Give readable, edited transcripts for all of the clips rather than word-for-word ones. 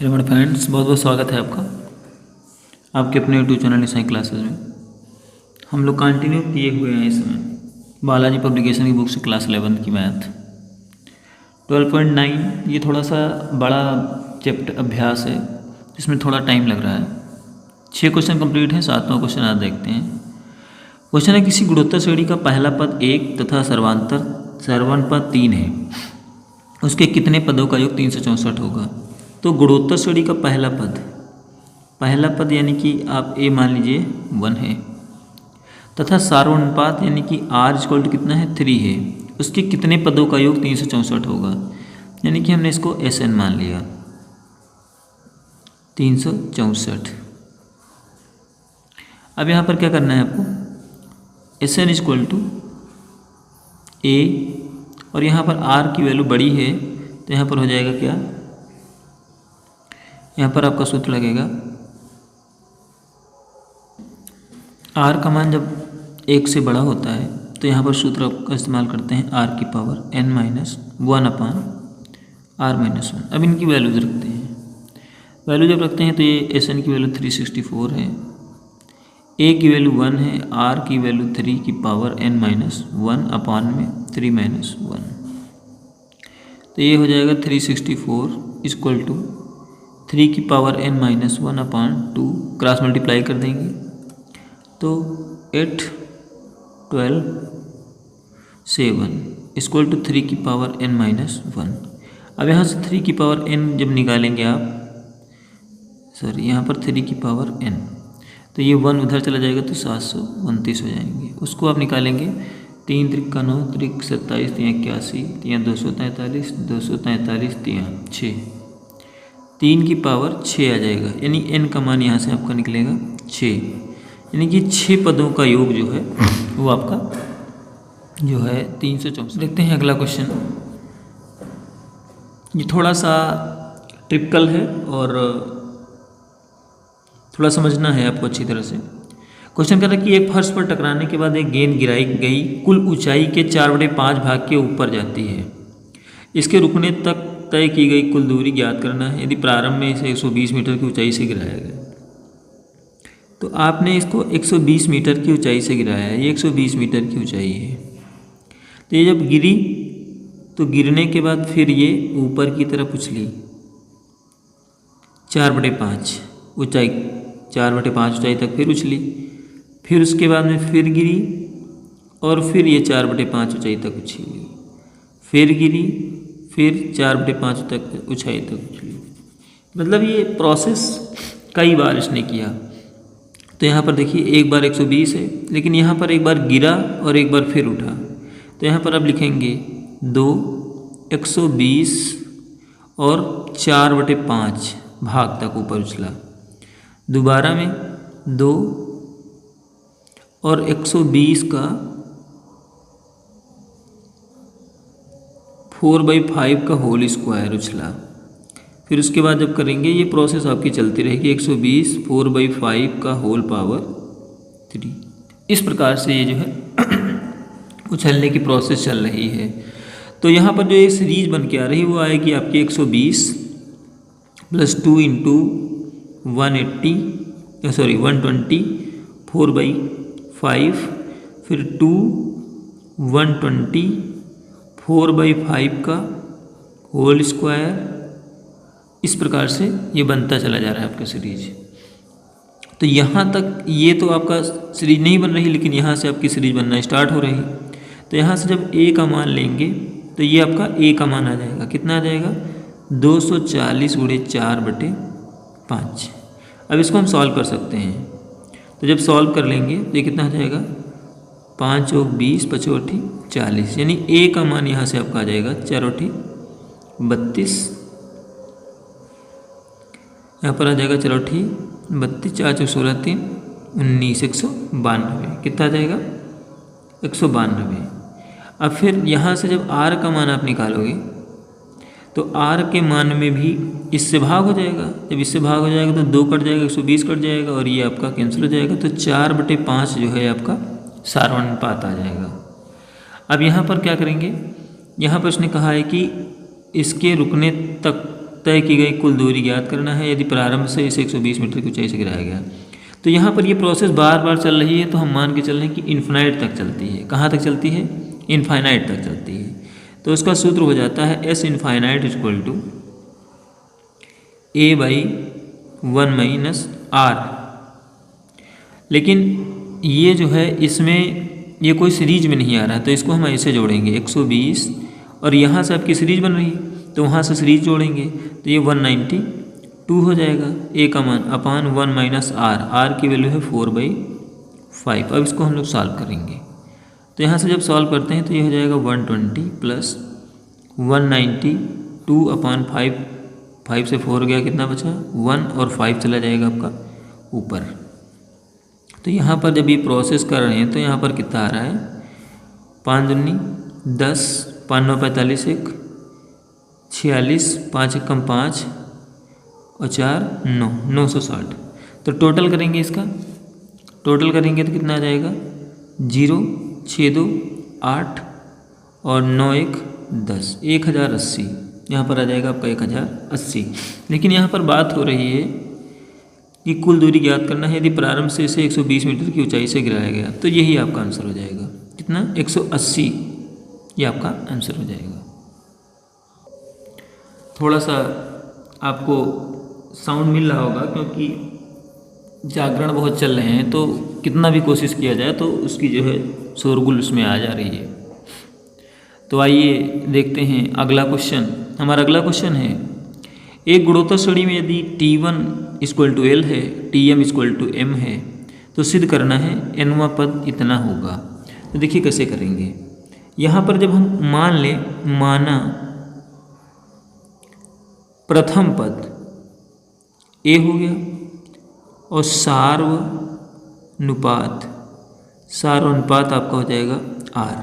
Hello मेरे friends, बहुत बहुत स्वागत है आपका आपके अपने यूट्यूब चैनल ईसाई क्लासेस में। हम लोग कंटिन्यू किए हुए हैं इस समय बालाजी पब्लिकेशन की बुक से क्लास 11 की मैथ 12.9। ये थोड़ा सा बड़ा चैप्टर अभ्यास है जिसमें थोड़ा टाइम लग रहा है। 6 क्वेश्चन कंप्लीट हैं, 7वां क्वेश्चन आज देखते हैं। क्वेश्चन है किसी गुणोत्तर श्रेणी का पहला पद 1 तथा सर्वांतर पद 3 है, उसके कितने पदों का योग 364 होगा। तो गुणोत्तर श्रेणी का पहला पद यानी कि आप ए मान लीजिए 1 है, तथा सार्वनुपात यानी कि r इक्वल टू कितना है 3 है, उसके कितने पदों का योग 364 होगा। यानी कि हमने इसको Sn मान लिया 364। अब यहाँ पर क्या करना है आपको, Sn इक्वल टू a और यहाँ पर r की वैल्यू बड़ी है तो यहाँ पर हो जाएगा क्या, यहाँ पर आपका सूत्र लगेगा r का मान जब 1 से बड़ा होता है तो यहाँ पर सूत्र का इस्तेमाल करते हैं r की पावर n-1 अपान r-1। अब इनकी वैल्यूज रखते हैं, वैल्यू जब रखते हैं तो ये Sn की वैल्यू 364 है, a की वैल्यू 1 है, r की वैल्यू 3 की पावर n-1 अपान में 3-1। तो ये हो जाएगा 364 इक्वल टू 3 की पावर n-1 अपान 2, क्रॉस मल्टीप्लाई कर देंगे तो 8, 12, 7 इक्वल टू 3 की पावर n-1। अब यहाँ से 3 की पावर n जब निकालेंगे आप, सॉरी यहाँ पर 3 की पावर n, तो ये 1 उधर चला जाएगा तो 729 हो जाएंगे। उसको आप निकालेंगे 3 त्रिक का 9, त्रिक 27, 3 81, 3 243, 243, 3 6, 3 की पावर 6 आ जाएगा। यानी n का मान यहाँ से आपका निकलेगा 6, यानी कि 6 पदों का योग जो है वो आपका जो है 364। देखते हैं अगला क्वेश्चन। ये थोड़ा सा ट्रिपिकल है और थोड़ा समझना है आपको अच्छी तरह से। क्वेश्चन कह रहा है कि एक फर्श पर टकराने के बाद एक गेंद गिराई गई कुल ऊंचाई के 4/5 भाग के ऊपर जाती है, इसके रुकने तक तय की गई कुल दूरी ज्ञात करना है। यदि प्रारंभ में इसे 120 मीटर की ऊंचाई से गिराया गया, तो आपने इसको 120 मीटर की ऊंचाई से गिराया है, ये 120 मीटर की ऊंचाई है। तो ये जब गिरी तो गिरने के बाद फिर ये ऊपर की तरफ उछली 4/5 ऊंचाई, 4/5 ऊंचाई तक फिर उछली, फिर उसके बाद में फिर गिरी और फिर ये 4/5 ऊंचाई तक उछली, फिर गिरी, फिर 4/5 तक ऊंचाई तक उछली। मतलब ये प्रोसेस कई बार इसने किया। तो यहाँ पर देखिए एक बार 120 है, लेकिन यहाँ पर एक बार गिरा और एक बार फिर उठा, तो यहाँ पर अब लिखेंगे 2 120 और 4/5 भाग तक ऊपर उछला, दोबारा में 2 और 120 का 4/5 का होल स्क्वायर उछला। फिर उसके बाद जब करेंगे ये प्रोसेस आपकी चलती रहेगी, 120 4/5 का होल पावर 3। इस प्रकार से ये जो है उछलने की प्रोसेस चल रही है। तो यहाँ पर जो ये सीरीज बन के आ रही है वो आएगी आपकी 120 + 2 × 120 4/5, फिर 2 120 4/5 का होल स्क्वायर। इस प्रकार से ये बनता चला जा रहा है आपका सीरीज। तो यहाँ तक ये तो आपका सीरीज नहीं बन रही, लेकिन यहाँ से आपकी सीरीज बनना स्टार्ट हो रही। तो यहाँ से जब a का मान लेंगे तो ये आपका a का मान आ जाएगा, कितना आ जाएगा 240 × 4/5। अब इसको हम सॉल्व कर सकते हैं, तो जब सॉल्व कर लेंगे तो ये कितना आ जाएगा 5 × 20 = 40, यानी a का मान यहाँ से आपका आ जाएगा 4 × 32, यहाँ पर आ जाएगा 4 × 32, 4 × 16 3 19, 192। कितना आ जाएगा 192। अब फिर यहाँ से जब r का मान आप निकालोगे तो r के मान में भी इससे भाग हो जाएगा, जब इससे भाग हो जाएगा तो 2 कट जाएगा, 120 कट जाएगा और ये आपका कैंसिल हो जाएगा, तो 4/5 जो है आपका सार्वनुपात आ जाएगा। अब यहाँ पर क्या करेंगे, यहाँ पर उसने कहा है कि इसके रुकने तक तय की गई कुल दूरी ज्ञात करना है यदि प्रारंभ से इसे 120 मीटर की ऊंचाई से गिराया गया। तो यहाँ पर ये प्रोसेस बार बार चल रही है, तो हम मान के चल रहे हैं कि इन्फिनाइट तक चलती है। कहाँ तक चलती है? इनफाइनाइट तक चलती है। तो उसका सूत्र हो जाता है S infinite equal to A by 1 minus R. लेकिन ये जो है इसमें ये कोई सीरीज में नहीं आ रहा है, तो इसको हम ऐसे जोड़ेंगे 120 और यहाँ से आपकी सीरीज बन रही है तो वहाँ से सीरीज जोड़ेंगे तो ये 192 हो जाएगा। ए का मान अपान 1 माइनस आर, आर की वैल्यू है 4/5। अब इसको हम लोग सॉल्व करेंगे तो यहाँ से जब सॉल्व करते हैं तो ये हो जाएगा 120 प्लस 192 अपान 5, 5 से 4 गया, कितना बचा 1 और 5 चला जाएगा आपका ऊपर। तो यहाँ पर जब ये प्रोसेस कर रहे हैं तो यहाँ पर कितना आ रहा है 5 दूनी 10, 5 9 45, 1 46, 5 1 5 और 4 9, 960। तो टोटल करेंगे, इसका टोटल करेंगे तो कितना आ जाएगा 0 6 2 8 और 9 1 10, 1080। यहाँ पर आ जाएगा आपका 1080। लेकिन यहाँ पर बात हो रही है कि कुल दूरी ज्ञात करना है यदि प्रारंभ से इसे 120 मीटर की ऊंचाई से गिराया गया। तो यही आपका आंसर हो जाएगा, कितना 180, ये आपका आंसर हो जाएगा। थोड़ा सा आपको साउंड मिल रहा होगा क्योंकि जागरण बहुत चल रहे हैं, तो कितना भी कोशिश किया जाए तो उसकी जो है शोरगुल उसमें आ जा रही है। तो आइए देखते हैं अगला क्वेश्चन। हमारा अगला क्वेश्चन है एक गुणोत्तर श्रेणी में यदि T1 इक्वल टू L है, Tm इक्वल टू M है तो सिद्ध करना है nवां पद इतना होगा। तो देखिए कैसे करेंगे। यहाँ पर जब हम मान लें, माना प्रथम पद A हो गया और सार्वनुपात आपका हो जाएगा R।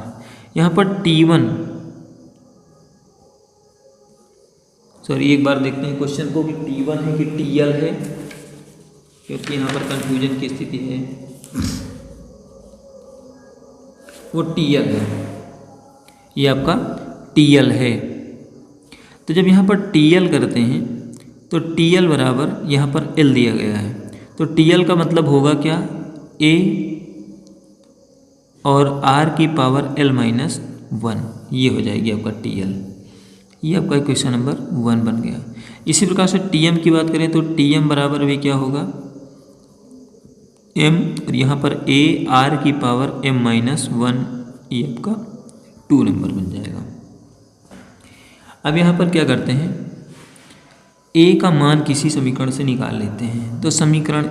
यहाँ पर T1, सॉरी एक बार देखते हैं क्वेश्चन को कि T1 है कि TL है, क्योंकि यहाँ पर कंफ्यूजन की स्थिति है। वो TL है, ये आपका TL है। तो जब यहाँ पर TL करते हैं तो TL बराबर यहाँ पर L दिया गया है, तो TL का मतलब होगा क्या A और R की पावर L माइनस 1, ये हो जाएगी आपका TL। ये आपका क्वेश्चन नंबर 1 बन गया। इसी प्रकार से Tm की बात करें तो Tm बराबर भी क्या होगा M और यहाँ पर A R की पावर M माइनस 1, ये आपका 2 नंबर बन जाएगा। अब यहाँ पर क्या करते हैं, A का मान किसी समीकरण से निकाल लेते हैं। तो समीकरण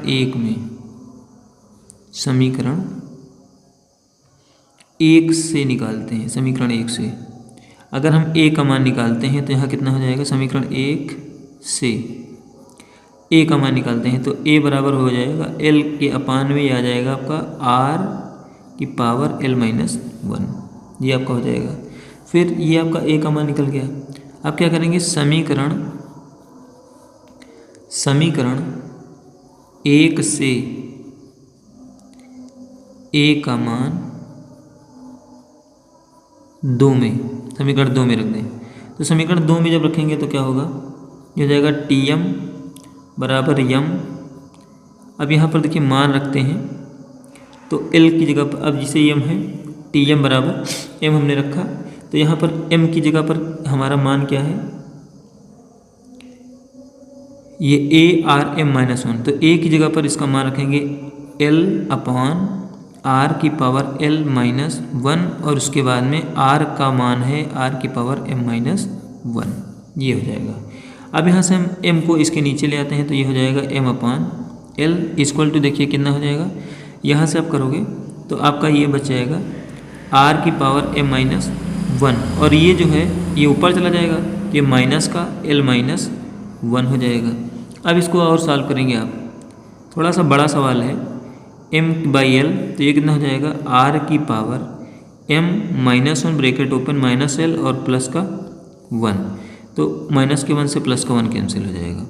1 से निकालते हैं। समीकरण 1 से अगर हम A का मान निकालते हैं तो यहाँ कितना हो जाएगा, समीकरण 1 से A का मान निकालते हैं तो A बराबर हो जाएगा L के अपान में आ जाएगा आपका R की पावर L माइनस 1, ये आपका हो जाएगा। फिर ये आपका A का मान निकल गया। अब क्या करेंगे, समीकरण 1 से A का मान 2 में, समीकरण 2 में रख दें। तो समीकरण 2 में जब रखेंगे तो क्या होगा, ये हो जाएगा Tm बराबर m। अब यहाँ पर देखिए मान रखते हैं तो L की जगह पर, अब जिसे m है Tm बराबर m हमने रखा, तो यहाँ पर m की जगह पर हमारा मान क्या है, ये A R M माइनस 1। तो A की जगह पर इसका मान रखेंगे L अपान R की पावर L माइनस 1 और उसके बाद में R का मान है R की पावर M माइनस 1, ये हो जाएगा। अब यहाँ से हम M को इसके नीचे ले आते हैं तो ये हो जाएगा M upon L equal to, देखिए कितना हो जाएगा, यहाँ से आप करोगे तो आपका ये बच जाएगा R की पावर M माइनस 1 और ये जो है ये ऊपर चला जाएगा, ये माइनस का L माइनस 1 हो जाएगा। अब इसको और सॉल्व करेंगे आप, थोड़ा सा बड़ा सवाल है। M/L तो ये कितना हो जाएगा, R की power M minus 1 bracket open minus L और प्लस का 1, तो माइनस के 1 से प्लस का 1 कैंसिल हो जाएगा।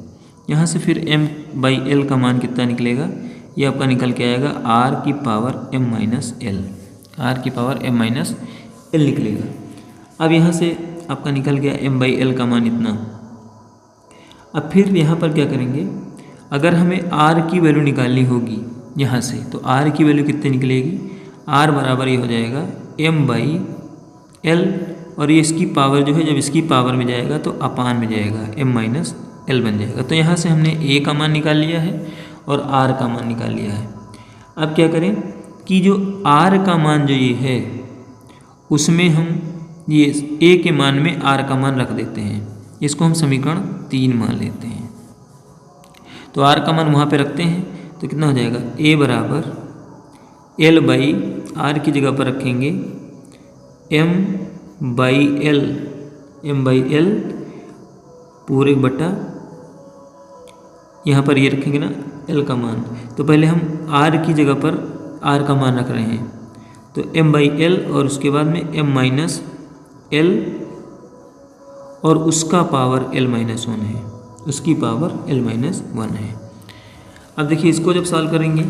यहाँ से फिर M/L का मान कितना निकलेगा, ये आपका निकल के आएगा R की power M minus L, R की पावर M माइनस L निकलेगा। अब यहाँ से आपका निकल गया M/L का मान इतना। अब फिर यहाँ पर क्या करेंगे, अगर हमें r की वैल्यू निकालनी होगी यहाँ से, तो r की वैल्यू कितनी निकलेगी, r बराबर ये हो जाएगा m/l, और ये इसकी पावर जो है जब इसकी पावर में जाएगा तो अपान में जाएगा, m-l बन जाएगा। तो यहाँ से हमने a का मान निकाल लिया है और r का मान निकाल लिया है। अब क्या करें कि जो r का मान जो ये है उसमें हम ये a के मान में r का मान रख देते हैं, इसको हम समीकरण 3 मान लेते हैं। तो r का मान वहाँ पे रखते हैं तो कितना हो जाएगा, a बराबर l/r की जगह पर रखेंगे m/l पूरे बटा, यहाँ पर ये रखेंगे ना l का मान, तो पहले हम r की जगह पर r का मान रख रहे हैं, तो m/l और उसके बाद में m-l और उसका पावर l-1 है, उसकी पावर l-1 है। अब देखिए इसको जब सॉल्व करेंगे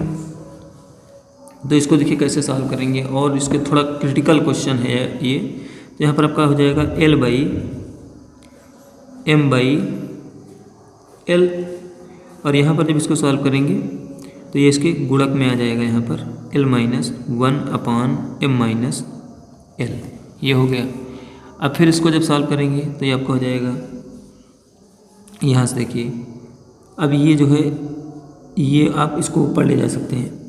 तो इसको देखिए कैसे सॉल्व करेंगे, और इसके थोड़ा क्रिटिकल क्वेश्चन है ये। तो यहाँ पर आपका हो जाएगा l/m/l, और यहाँ पर जब इसको सॉल्व करेंगे तो ये इसके गुणक में आ जाएगा, यहाँ पर l-1/m-l, ये हो गया। अब फिर इसको जब सॉल्व करेंगे तो ये आपका हो जाएगा, यहाँ से देखिए अब ये जो है ये आप इसको ऊपर ले जा सकते हैं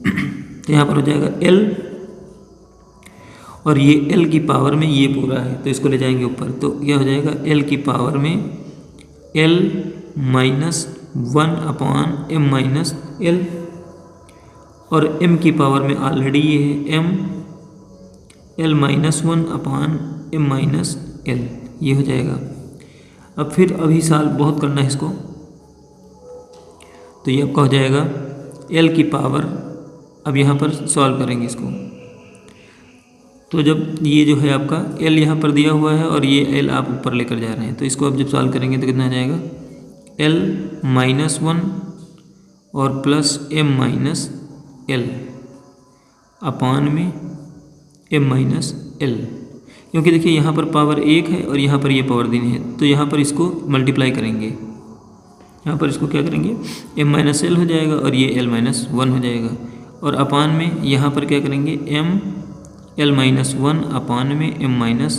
तो यहाँ पर हो जाएगा l, और ये l की पावर में ये पूरा है तो इसको ले जाएंगे ऊपर, तो यह हो जाएगा l की पावर में l-1/m-l, और m की पावर में ऑलरेडी ये है l-1/m-l, ये हो जाएगा। अब फिर अभी साल बहुत करना है इसको, तो ये आपका हो जाएगा l की पावर, अब यहाँ पर सॉल्व करेंगे इसको, तो जब ये जो है आपका l यहाँ पर दिया हुआ है और ये l आप ऊपर लेकर जा रहे हैं, तो इसको अब जब सॉल्व करेंगे तो कितना आ जाएगा, l-1 और प्लस m-l अपान में m-l, क्योंकि देखिए यहाँ पर पावर 1 है और यहाँ पर ये पावर 3 है, तो यहाँ पर इसको मल्टीप्लाई करेंगे, यहाँ पर इसको क्या करेंगे, m-l हो जाएगा और ये l-1 हो जाएगा, और अपान में यहाँ पर क्या करेंगे, m-l-1 अपान में m-l,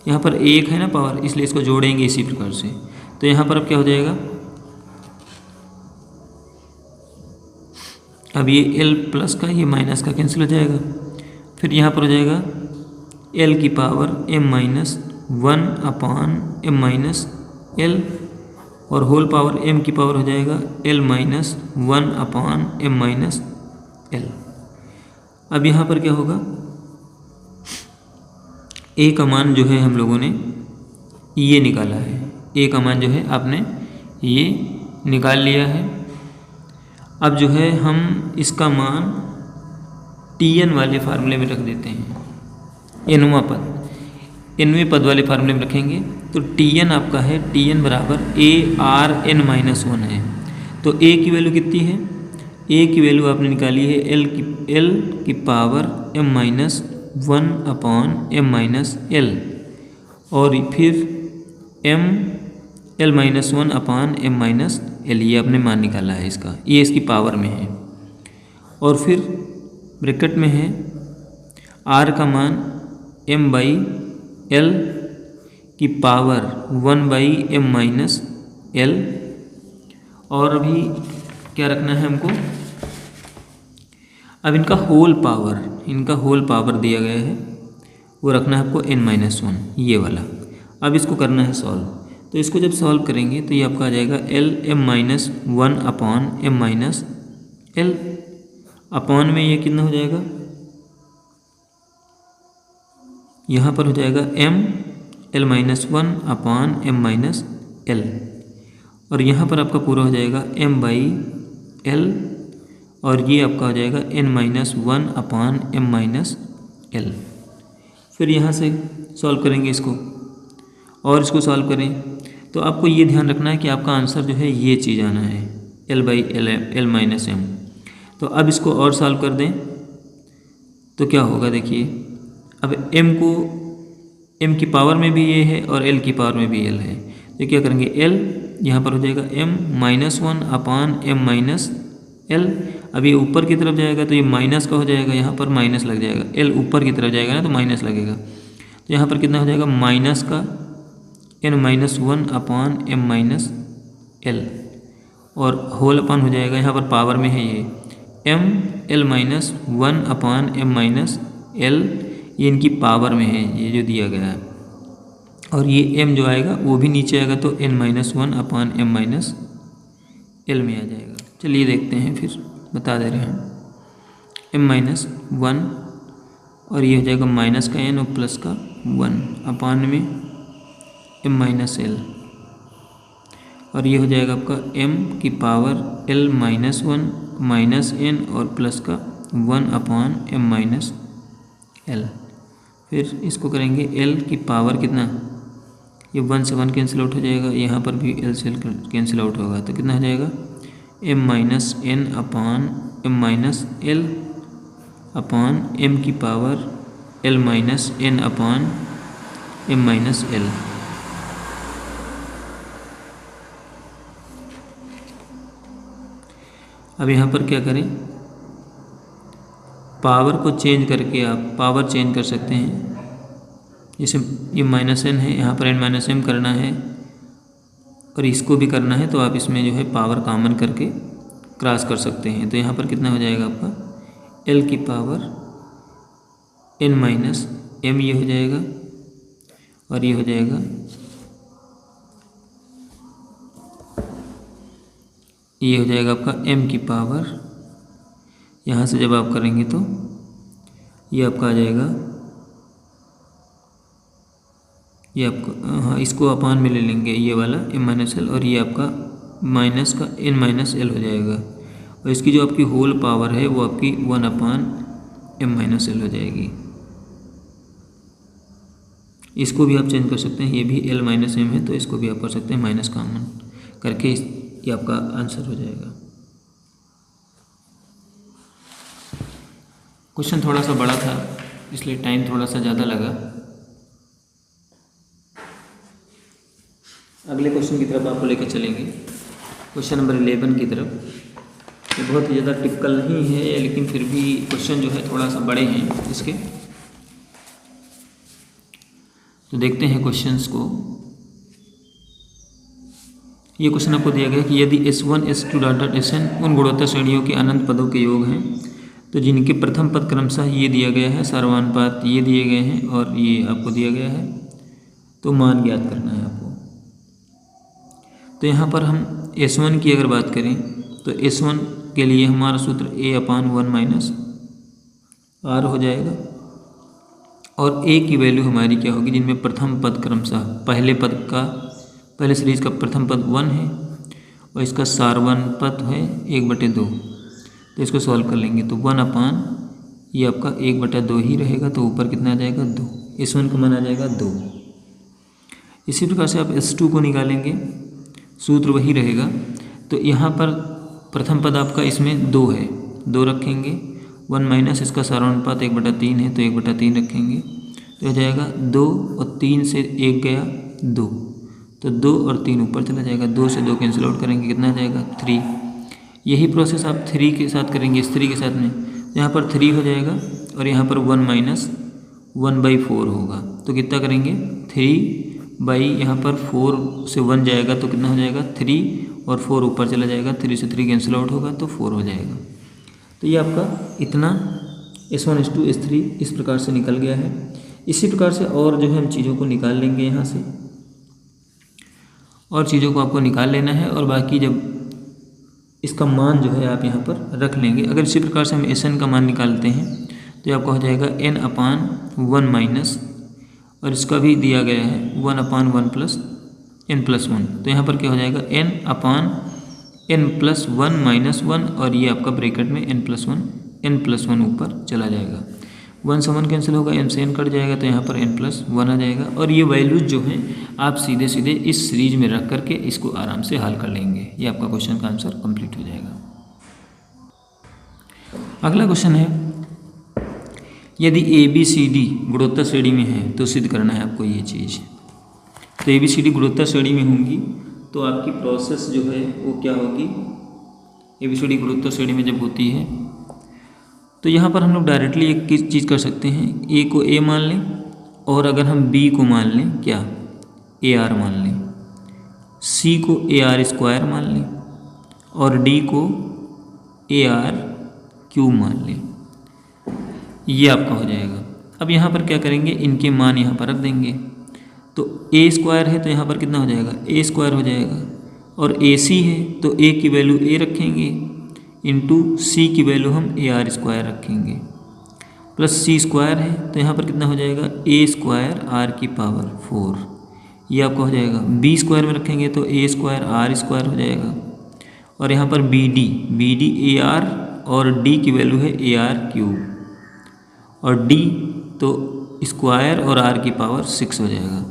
यहाँ पर 1 है ना पावर, इसलिए इसको जोड़ेंगे इसी प्रकार से। तो यहाँ पर अब क्या हो जाएगा, अब ये l प्लस का ये माइनस का कैंसिल हो जाएगा, फिर यहाँ पर हो जाएगा l की पावर m-1 अपान m-l, और होल पावर m की पावर हो जाएगा l-1 अपान m-l। अब यहाँ पर क्या होगा, a का मान जो है हम लोगों ने ये निकाला है, a का मान जो है आपने ये निकाल लिया है। अब जो है हम इसका मान tn वाले फार्मूले में रख देते हैं, nवें पद वाले फार्मूले में रखेंगे, तो tn आपका है, tn बराबर ARn-1 है। तो a की वैल्यू कितनी है, a की वैल्यू आपने निकाली है l की पावर m-1 अपान m-l, और फिर l-1 अपान m-l, ये आपने मान निकाला है इसका, ये इसकी पावर में है, और फिर ब्रैकेट में है r का मान m/l की पावर 1/m-l, और अभी क्या रखना है हमको, अब इनका होल पावर दिया गया है, वो रखना है आपको n-1, ये वाला। अब इसको करना है सॉल्व, तो इसको जब सॉल्व करेंगे तो ये आपका आ जाएगा l-m-1 अपान m-l, अपान में ये कितना हो जाएगा, यहाँ पर हो जाएगा l-1 अपान m-l, और यहाँ पर आपका पूरा हो जाएगा m/l, और ये आपका हो जाएगा n-1 अपान m-l। फिर यहाँ से सॉल्व करेंगे इसको, और इसको सॉल्व करें तो आपको ये ध्यान रखना है कि आपका आंसर जो है ये चीज़ आना है, l/l-m। तो अब इसको और सॉल्व कर दें तो क्या होगा, देखिए अब m की पावर में भी ये है और l की पावर में भी l है, तो क्या करेंगे एल यहाँ पर हो जाएगा m-1/m-l। अब ये ऊपर की तरफ जाएगा तो ये माइनस का हो जाएगा, यहाँ पर माइनस लग जाएगा, एल ऊपर की तरफ जाएगा ना तो माइनस लगेगा। तो यहाँ पर कितना हो जाएगा माइनस का n-1/m-l और होल अपन हो जाएगा, यहाँ पर पावर में है ये m(l-1/m-l), ये इनकी पावर में है ये जो दिया गया है। और ये m जो आएगा वो भी नीचे आएगा तो n-1/m-l में आ जाएगा। चलिए देखते हैं, फिर बता दे रहे हैं m-1 और ये हो जाएगा माइनस का n और प्लस का 1 में m-l और ये हो जाएगा आपका m की पावर l-1 माइनस n और प्लस का 1/m-l। फिर इसको करेंगे l की पावर कितना, ये 1 से 1 कैंसिल आउट हो जाएगा, यहाँ पर भी l से कैंसिल आउट होगा तो कितना हो जाएगा m-n/m-l की पावर l-n/m-l। अब यहाँ पर क्या करें, पावर को चेंज करके आप पावर चेंज कर सकते हैं। जैसे ये -n है, यहाँ पर n-m करना है और इसको भी करना है, तो आप इसमें जो है पावर कॉमन करके क्रॉस कर सकते हैं। तो यहाँ पर कितना हो जाएगा आपका l की पावर n-m ये हो जाएगा और ये हो जाएगा आपका m की पावर, यहाँ से जब आप करेंगे तो ये आपका आ जाएगा, ये आपका हाँ इसको अपान में ले लेंगे ये वाला m-l और ये आपका माइनस का n-l हो जाएगा और इसकी जो आपकी होल पावर है वो आपकी 1/m-l हो जाएगी। इसको भी आप चेंज कर सकते हैं, ये भी l-m है तो इसको भी आप कर सकते हैं माइनस कॉमन करके, ये आपका आंसर हो जाएगा। क्वेश्चन थोड़ा सा बड़ा था इसलिए टाइम थोड़ा सा ज़्यादा लगा। अगले क्वेश्चन की तरफ आपको लेकर चलेंगे, क्वेश्चन नंबर 11 की तरफ। ये बहुत ही ज़्यादा टिपिकल नहीं है लेकिन फिर भी क्वेश्चन जो है थोड़ा सा बड़े हैं इसके। तो देखते हैं क्वेश्चंस को। ये क्वेश्चन आपको दिया गया है कि यदि S1 S2 डॉट Sn उन गुणोत्तर श्रेणियों के अनंत पदों के योग हैं तो जिनके प्रथम पद क्रमशः ये दिया गया है, सर्वानुपात ये दिए गए हैं और ये आपको दिया गया है, तो मान ज्ञात करना है आपको। तो यहाँ पर हम S1 की अगर बात करें तो S1 के लिए हमारा सूत्र a/1 - r हो जाएगा और a की वैल्यू हमारी क्या होगी, जिनमें प्रथम पद क्रमशः पहले सीरीज का प्रथम पद 1 है और इसका सारवानुपात है 1/2। तो इसको सॉल्व कर लेंगे तो 1/, ये आपका 1/2 ही रहेगा, तो ऊपर कितना आ जाएगा 2, S1 का मान आ जाएगा 2। इसी प्रकार से आप S2 को निकालेंगे, सूत्र वही रहेगा। तो यहाँ पर प्रथम पद आपका इसमें 2 है, 2 रखेंगे, 1 माइनस इसका सारवानुपात 1/3 है तो 1/3 रखेंगे, तो हो जाएगा 2 और 3 से 1 गया 2, तो 2 और 3 ऊपर चला जाएगा, 2 से 2 कैंसिल आउट करेंगे, कितना आ जाएगा 3। यही प्रोसेस आप 3 के साथ करेंगे, इस 3 के साथ में यहाँ पर 3 हो जाएगा और यहाँ पर 1 माइनस 1/4 होगा, तो कितना करेंगे 3 यहाँ पर 4 से 1 जाएगा तो कितना हो जाएगा 3 और 4 ऊपर चला जाएगा, 3 से 3 कैंसिल आउट होगा तो 4 हो जाएगा। तो ये आपका इतना S1 S2 S3 इस प्रकार से निकल गया है। इसी प्रकार से और जो है हम चीज़ों को निकाल लेंगे, यहाँ से और चीज़ों को आपको निकाल लेना है और बाकी जब इसका मान जो है आप यहाँ पर रख लेंगे। अगर इसी प्रकार से हम Sn का मान निकालते हैं तो आपका हो जाएगा n/1 माइनस, और इसका भी दिया गया है 1/1 प्लस n+1, तो यहाँ पर क्या हो जाएगा n/n+1 माइनस 1 और ये आपका ब्रैकेट में n+1 ऊपर चला जाएगा, 1 से 1 कैंसिल होगा, n से n कट जाएगा तो यहाँ पर n+1 आ जाएगा। और ये वैल्यूज जो हैं आप सीधे सीधे इस सीरीज में रख करके इसको आराम से हल कर लेंगे, ये आपका क्वेश्चन का आंसर कंप्लीट हो जाएगा। अगला क्वेश्चन है, यदि ABCD गुणोत्तर श्रेणी में है तो सिद्ध करना है आपको ये चीज़। तो ABCD गुणोत्तर श्रेणी में होंगी तो आपकी प्रोसेस जो है वो क्या होगी, ABCD गुणोत्तर श्रेणी में जब होती है तो यहाँ पर हम लोग डायरेक्टली एक चीज़ कर सकते हैं, A को A मान लें और अगर हम B को मान लें क्या, AR मान लें, C को AR स्क्वायर मान लें और D को AR क्यूब मान लें, ये आपका हो जाएगा। अब यहाँ पर क्या करेंगे, इनके मान यहाँ पर रख देंगे। तो A स्क्वायर है तो यहाँ पर कितना हो जाएगा, A स्क्वायर हो जाएगा, और AC है तो A की वैल्यू A रखेंगे इंटू C की वैल्यू हम AR स्क्वायर रखेंगे, प्लस C स्क्वायर है तो यहाँ पर कितना हो जाएगा, A स्क्वायर R की पावर 4, ये आपका हो जाएगा। B स्क्वायर में रखेंगे तो A स्क्वायर R स्क्वायर हो जाएगा, और यहाँ पर BD AR और D की वैल्यू है AR क्यूब, और D तो स्क्वायर और R की पावर 6 हो जाएगा।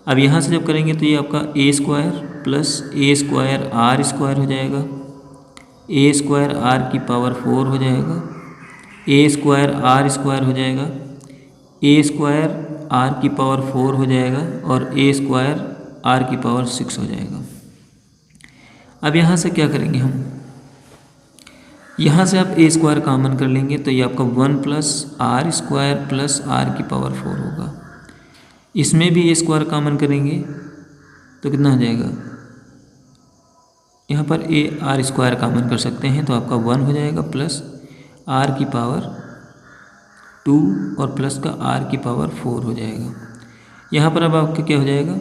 अब यहाँ से जब करेंगे तो ये आपका A square plus A square R square हो जाएगा, A स्क्वायर R की पावर 4 हो जाएगा, A स्क्वायर R स्क्वायर हो जाएगा, A स्क्वायर R की पावर 4 हो जाएगा, और A स्क्वायर R की पावर 6 हो जाएगा। अब यहाँ से क्या करेंगे हम, यहाँ से आप A स्क्वायर कॉमन कर लेंगे तो ये आपका 1 plus R square plus R की पावर 4 होगा। इसमें भी A स्क्वायर कॉमन करेंगे तो कितना हो जाएगा, यहाँ पर R स्क्वायर कॉमन कर सकते हैं तो आपका 1 हो जाएगा प्लस R की पावर 2 और प्लस का R की पावर 4 हो जाएगा। यहाँ पर अब आपका क्या हो जाएगा,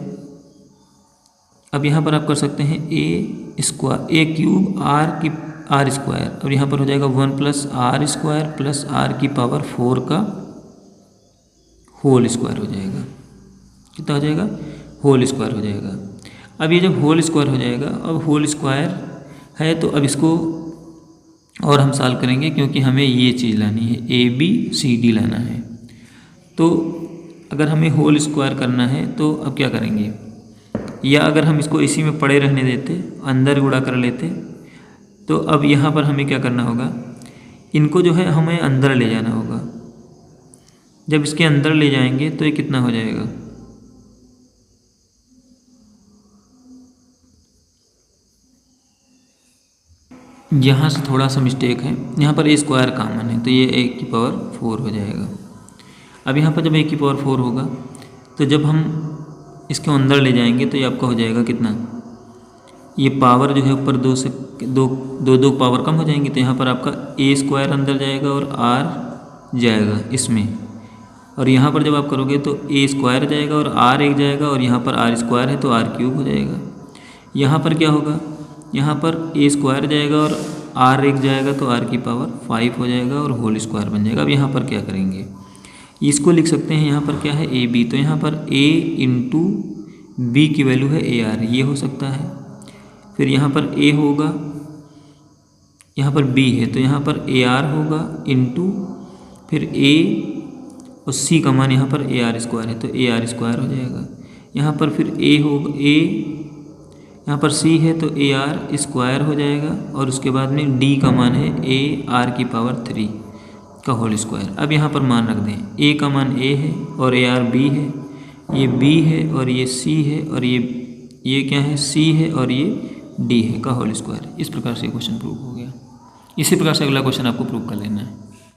अब यहाँ पर आप कर सकते हैं A क्यूब R स्क्वायर, और यहाँ पर हो जाएगा 1 plus R square plus R की पावर 4 का होल स्क्वायर हो जाएगा। कितना हो जाएगा, होल स्क्वायर हो जाएगा। अब ये जब होल स्क्वायर हो जाएगा, अब होल स्क्वायर है तो अब इसको और हम सॉल्व करेंगे क्योंकि हमें ये चीज़ लानी है, ABCD लाना है। तो अगर हमें होल स्क्वायर करना है तो अब क्या करेंगे, या अगर हम इसको इसी में पड़े रहने देते, अंदर गुणा कर लेते, तो अब यहाँ पर हमें क्या करना होगा, इनको जो है हमें अंदर ले जाना होगा। जब इसके अंदर ले जाएंगे तो ये कितना हो जाएगा, यहाँ से थोड़ा सा मिस्टेक है, यहाँ पर A स्क्वायर कॉमन है तो ये A की पावर 4 हो जाएगा। अब यहाँ पर जब A की पावर 4 होगा तो जब हम इसके अंदर ले जाएंगे तो ये आपका हो जाएगा कितना, ये पावर जो है ऊपर दो पावर कम हो जाएंगी तो यहाँ पर आपका A स्क्वायर अंदर जाएगा और R जाएगा इसमें, और यहाँ पर जब आप करोगे तो A स्क्वायर जाएगा और R एक जाएगा, और यहाँ पर R स्क्वायर है तो R क्यूब हो जाएगा। यहाँ पर क्या होगा, यहाँ पर A स्क्वायर जाएगा और R एक जाएगा तो R की पावर 5 हो जाएगा और होल स्क्वायर बन जाएगा। अब यहाँ पर क्या करेंगे, इसको लिख सकते हैं, यहाँ पर क्या है AB, तो यहाँ पर A इंटू B की वैल्यू है AR, ये हो सकता है। फिर यहाँ पर A होगा, यहाँ पर B है तो यहाँ पर AR होगा इंटू फिर A और C का मान यहाँ पर AR स्क्वायर है तो AR स्क्वायर हो जाएगा। यहाँ पर फिर A होगा, यहाँ पर C है तो AR स्क्वायर हो जाएगा, और उसके बाद में D का मान है AR की पावर 3 का होल स्क्वायर। अब यहाँ पर मान रख दें, A का मान A है और AR B है, ये B है और ये C है, और ये क्या है, C है और ये D है का होल स्क्वायर। इस प्रकार से क्वेश्चन प्रूव हो गया। इसी प्रकार से अगला क्वेश्चन आपको प्रूव कर लेना है।